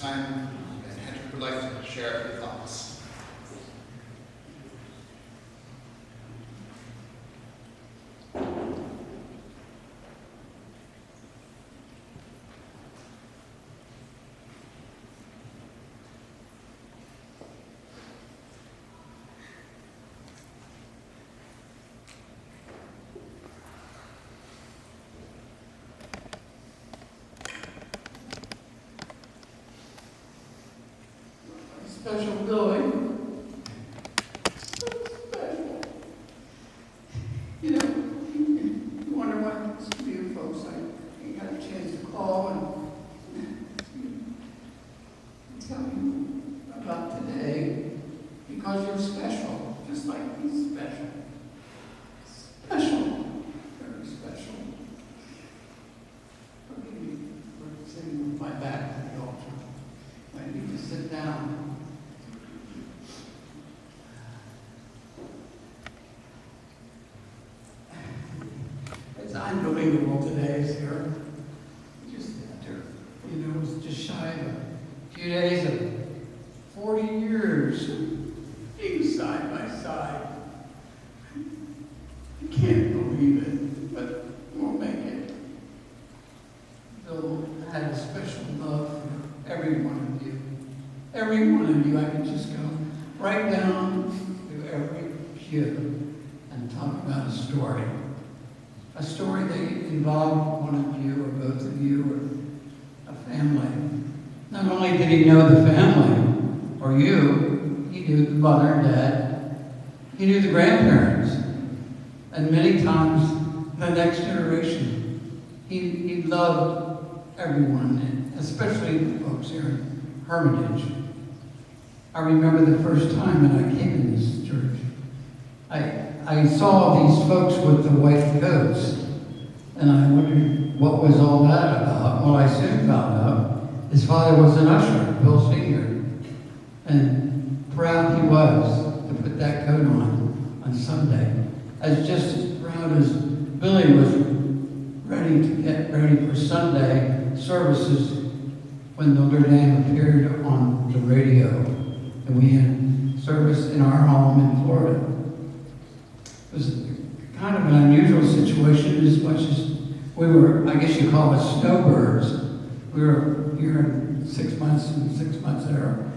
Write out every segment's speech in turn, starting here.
time, and Hendrik would like to share a few thoughts. Special Billy. Special. You know, you wonder what some of you folks I got a chance to call and tell you about today because you're special, just like he's special. Special. Very special. Forgive me for sitting with my back to the altar. I need to sit down. It's unbelievable today's here. Just after, it's just shy of a few days of 40 years being side by side. I can't believe it, but we'll make it. Bill had a special love for every one of you. Every one of you, I can just go right down to every pew and talk about a story. A story that involved one of you or both of you or a family. Not only did he know the family or you, he knew the mother and dad. He knew the grandparents. And many times the next generation. He loved everyone, especially the folks here in Hermitage. I remember the first time that I came in this church. I saw these folks with the white coats, and I wondered what was all that about. Well, I soon found out his father was an usher, Bill Sr., and proud he was to put that coat on Sunday. Just as proud as Billy was ready to get ready for Sunday services when Notre Dame appeared on the radio, and we had service in our home in Florida. It was kind of an unusual situation as much as we were, I guess you call us snowbirds. We were here in 6 months and 6 months at our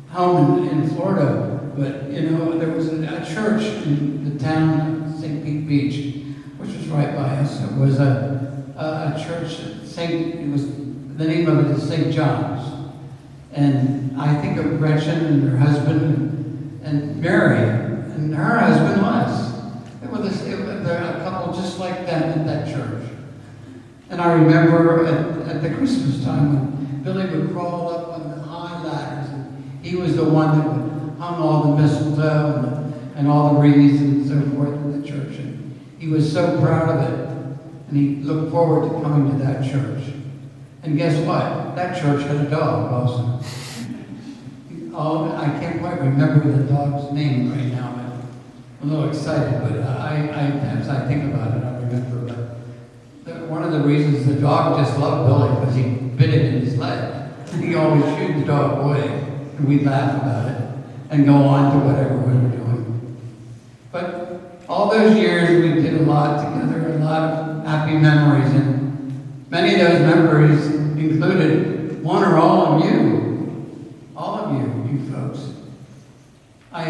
home in Florida. But, there was a church in the town of St. Pete Beach, which was right by us. It was a church, it was, the name of it is St. John's. And I think of Gretchen and her husband and Mary, and her husband Les. It was a couple just like them at that church. And I remember at the Christmas time when Billy would crawl up on the high ladders, and he was the one that would hung all the mistletoe and all the wreaths and so forth in the church. And he was so proud of it, and he looked forward to coming to that church. And guess what? That church had a dog also. I can't quite remember the dog's name right now. I'm a little excited, but as I think about it, I remember. But one of the reasons the dog just loved Billy was he bit it in his leg. He always shooed the dog away, and we'd laugh about it and go on to whatever we were doing. But all those years we did a lot together, a lot of happy memories, and many of those memories included one or all of you folks. I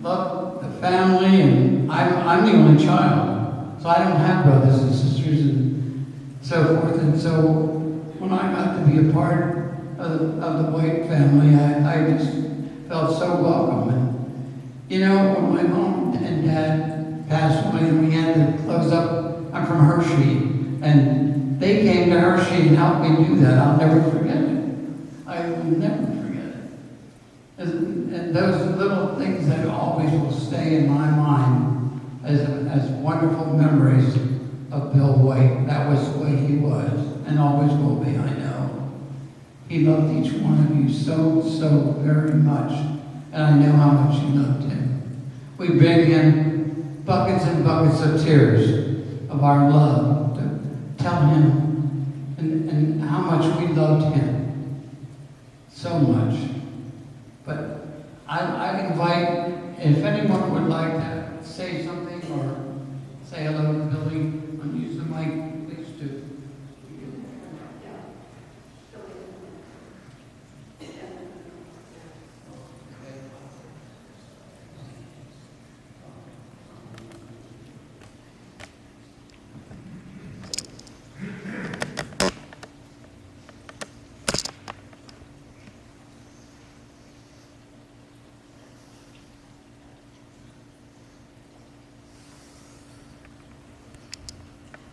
love the family, and I'm the only child, so I don't have brothers and sisters and so forth. And so when I got to be a part of the White family, I just felt so welcome. And when my mom and dad passed away, and we had to close up. I'm from Hershey, and they came to Hershey and helped me do that. I'll never forget it. I will never forget it. And those little things that always will stay in my mind as wonderful memories of Bill White. That was the way he was, and always will be, I know. He loved each one of you so, so very much, and I know how much you loved him. We bring in buckets and buckets of tears of our love to tell him and how much we loved him. so much. But I invite, if anyone would like to say something or say hello to Billy, or use the mic, please do.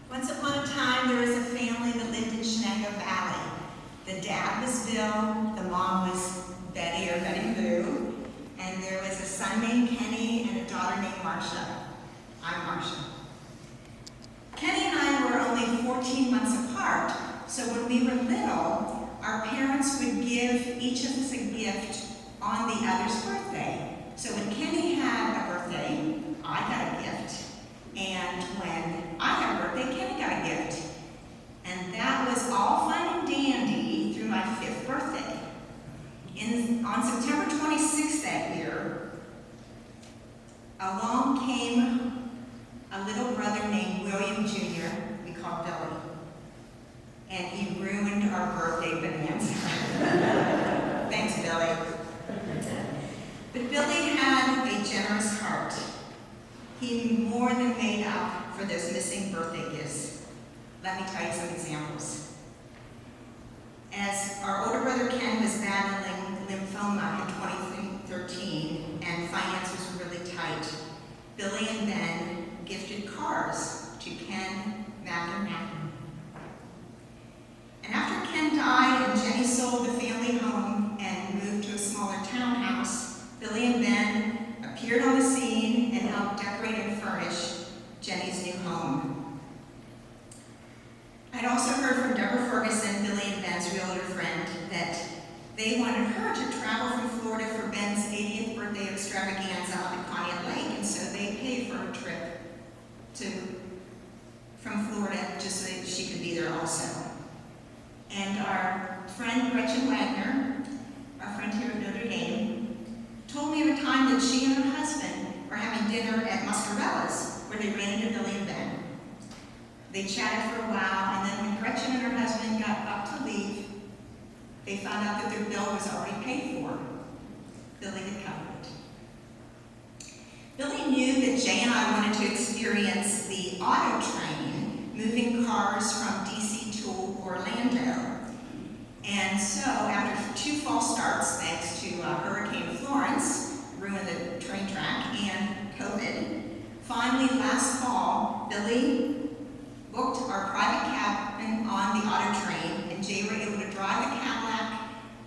Once upon a time, there was a family that lived in Shenango Valley. The dad was Bill, the mom was Betty or Betty Boo, and there was a son named Kenny and a daughter named Marcia. I'm Marcia. Kenny and I were only 14 months apart, so when we were little, our parents would give each of us a gift on the other's birthday. So when Kenny had a birthday, I got a gift. And when I had a birthday, Kenny got a gift. And that was all fun and dandy through my 5th birthday. On September 26th that year, along came a little brother named William Jr., we called Billy. And he ruined our birthday bonanza. Thanks, Billy. But Billy had a generous heart. He more than made up for those missing birthday gifts. Let me tell you some examples. As our older brother Ken was battling lymphoma in 2013 and finances were really tight, Billy and Ben gifted cars to Ken, Mac, and Matthew. And after Ken died and Jenny sold the family home and moved to a smaller townhouse, Billy and Ben appeared on the scene and helped decorate and furnish Jenny's new home. I'd also heard from Deborah Ferguson, Billy and Ben's realtor friend, that they wanted her to travel from Florida for Ben's 80th birthday extravaganza out at Conneaut Lake, and so they paid for her trip from Florida just so that she could be there also. And our friend Gretchen Wagner, our friend here at Notre Dame, told me of a time that she and her husband were having dinner at Muscarella's, where they ran into Billy and Ben. They chatted for a while, and then when Gretchen and her husband got up to leave, they found out that their bill was already paid for. Billy had covered it. Billy knew that Jay and I wanted to experience the auto train, moving cars from DC to Orlando. And so, after 2 false starts, thanks to Hurricane Florence, ruined the train track, and COVID, finally last fall, Billy booked our private cabin on the auto train, and Jay were able to drive the Cadillac.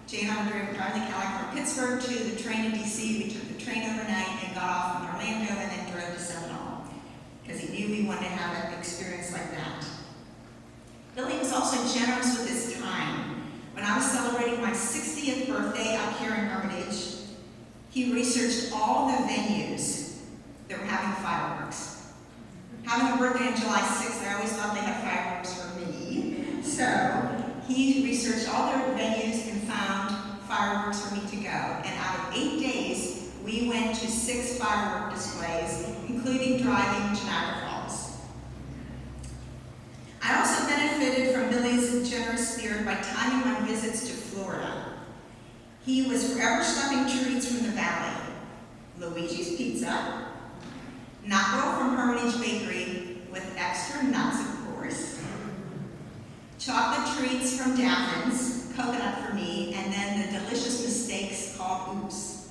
Jay and I were driving the Cadillac from Pittsburgh to the train in DC. We took the train overnight and got off in Orlando and then drove to Seminole, because he knew we wanted to have an experience like that. Billy was also generous with his time. When I was celebrating my 60th birthday out here in Hermitage, he researched all the venues that were having fireworks. Having a birthday on July 6th, I always thought they had fireworks for me. So he researched all their venues and found fireworks for me to go. And out of 8 days, we went to 6 firework displays, including driving to Niagara Falls. I also benefited from Billy's generous spirit by timing my visits to Florida. He was forever stuffing treats from the valley. Luigi's Pizza, nut roll from Hermitage Bakery with extra nuts, of course, chocolate treats from Daffin's, coconut for me, and then the delicious mistakes called Oops.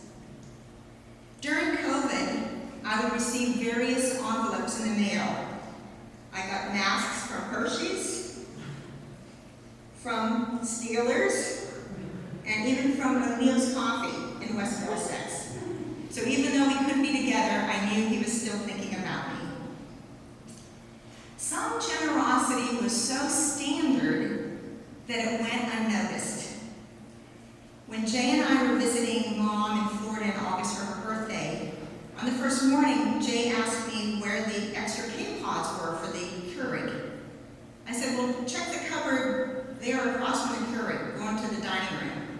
During COVID, I would receive various envelopes in the mail. I got masks from Hershey's, from Steelers, and even from O'Neill's Coffee in West Middlesex. So even though we couldn't be together, I knew he was still thinking about me. Some generosity was so standard that it went unnoticed. When Jay and I were visiting Mom in Florida in August for her birthday, on the first morning, Jay asked me where the extra cake pods were for the Keurig. I said, well, check the cupboard there across from the Keurig, go into the dining room.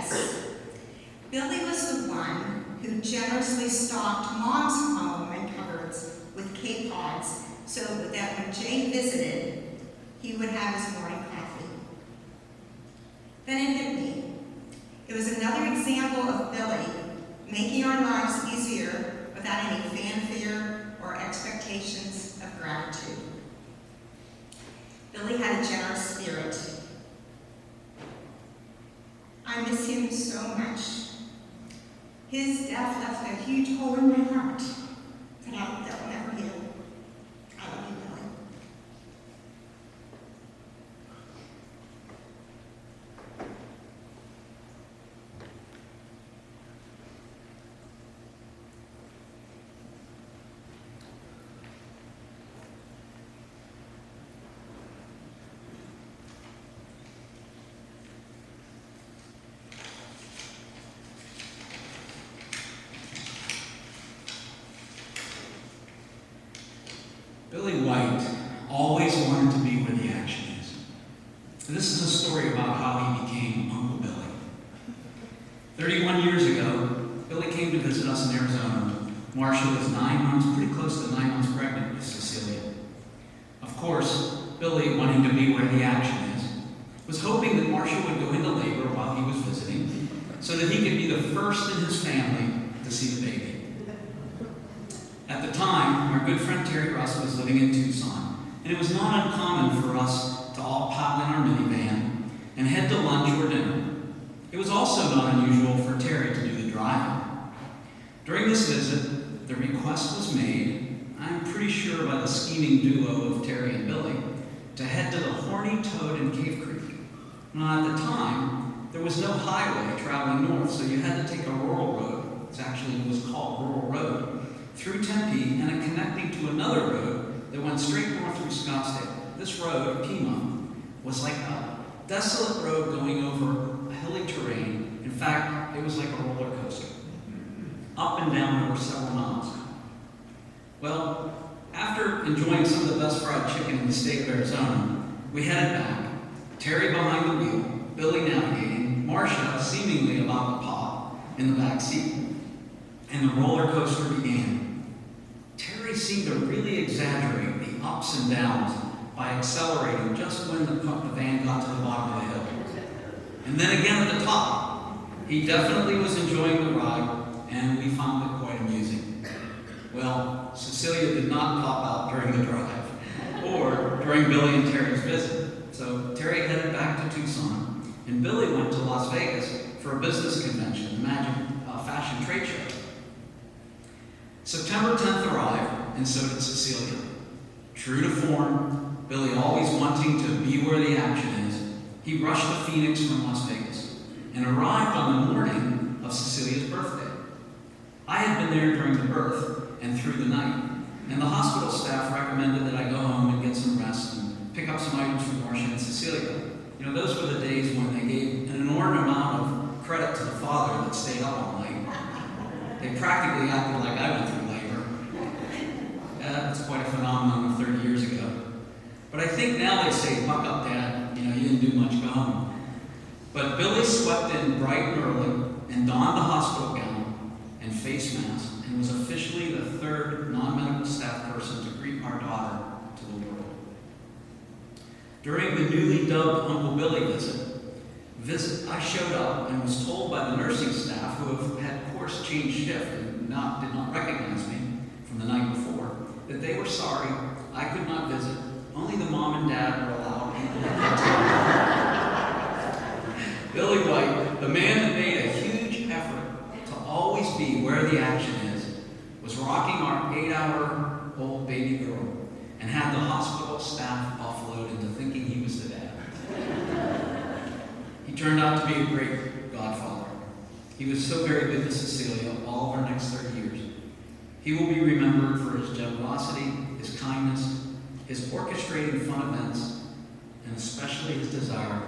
yes. Billy was the one who generously stocked Mom's home and cupboards with K-Pods so that when Jay visited, he would have his morning coffee. Then it hit me. It was another example of Billy making our lives easier without any fanfare or expectations of gratitude. Billy had a generous spirit. I miss him so much. His death left a huge hole in my heart that will never heal. I love you, Billy. Billy White always wanted to be where the action is. This is a story about how he became Uncle Billy. 31 years ago, Billy came to visit us in Arizona. Marcia was 9 months, pretty close to 9 months pregnant with Cecilia. Of course, Billy, wanting to be where the action is, was hoping that Marcia would go into labor while he was visiting so that he could be the first in his family to see the baby. At the time, our good friend Terry Russ was living in Tucson, and it was not uncommon for us to all pile in our minivan and head to lunch or dinner. It was also not unusual for Terry to do the driving. During this visit, the request was made, I'm pretty sure by the scheming duo of Terry and Billy, to head to the Horny Toad in Cave Creek. Now, at the time, there was no highway traveling north, so you had to take a rural road. It was called Rural Road, through Tempe, and connecting to another road that went straight north through Scottsdale. This road, Pima, was like a desolate road going over hilly terrain. In fact, it was like a roller coaster. Up and down over several miles. Well, after enjoying some of the best fried chicken in the state of Arizona, we headed back, Terry behind the wheel, Billy navigating, Marcia seemingly about to pop in the back seat. And the roller coaster began. Terry seemed to really exaggerate the ups and downs by accelerating just when the van got to the bottom of the hill. And then again at the top. He definitely was enjoying the ride, and we found it quite amusing. Well, Cecilia did not pop out during the drive, or during Billy and Terry's visit. So Terry headed back to Tucson, and Billy went to Las Vegas for a business convention, the Magic Fashion Trade Show. September 10th arrived, and so did Cecilia. True to form, Billy always wanting to be where the action is, he rushed to Phoenix from Las Vegas and arrived on the morning of Cecilia's birthday. I had been there during the birth and through the night, and the hospital staff recommended that I go home and get some rest and pick up some items for Marcia and Cecilia. You know, those were the days when they gave an inordinate amount of credit to the father that stayed up all night. They practically acted like I went through labor. That's quite a phenomenon of 30 years ago. But I think now they say, buck up, Dad. You know, you didn't do much, go home. But Billy swept in bright and early and donned the hospital gown and face mask and was officially the third non-medical staff person to greet our daughter to the world. During the newly dubbed Uncle Billy visit, I showed up and was told by the nursing staff, who have had course change shift and did not recognize me from the night before, that they were sorry I could not visit. Only the mom and dad were allowed in. Billy White, the man that made a huge effort to always be where the action is, was rocking our 8-hour-old baby girl and had the hospital staff buffaloed into thinking he was the dad. He turned out to be a great godfather. He was so very good to Cecilia all of our next 30 years. He will be remembered for his generosity, his kindness, his orchestrating fun events, and especially his desire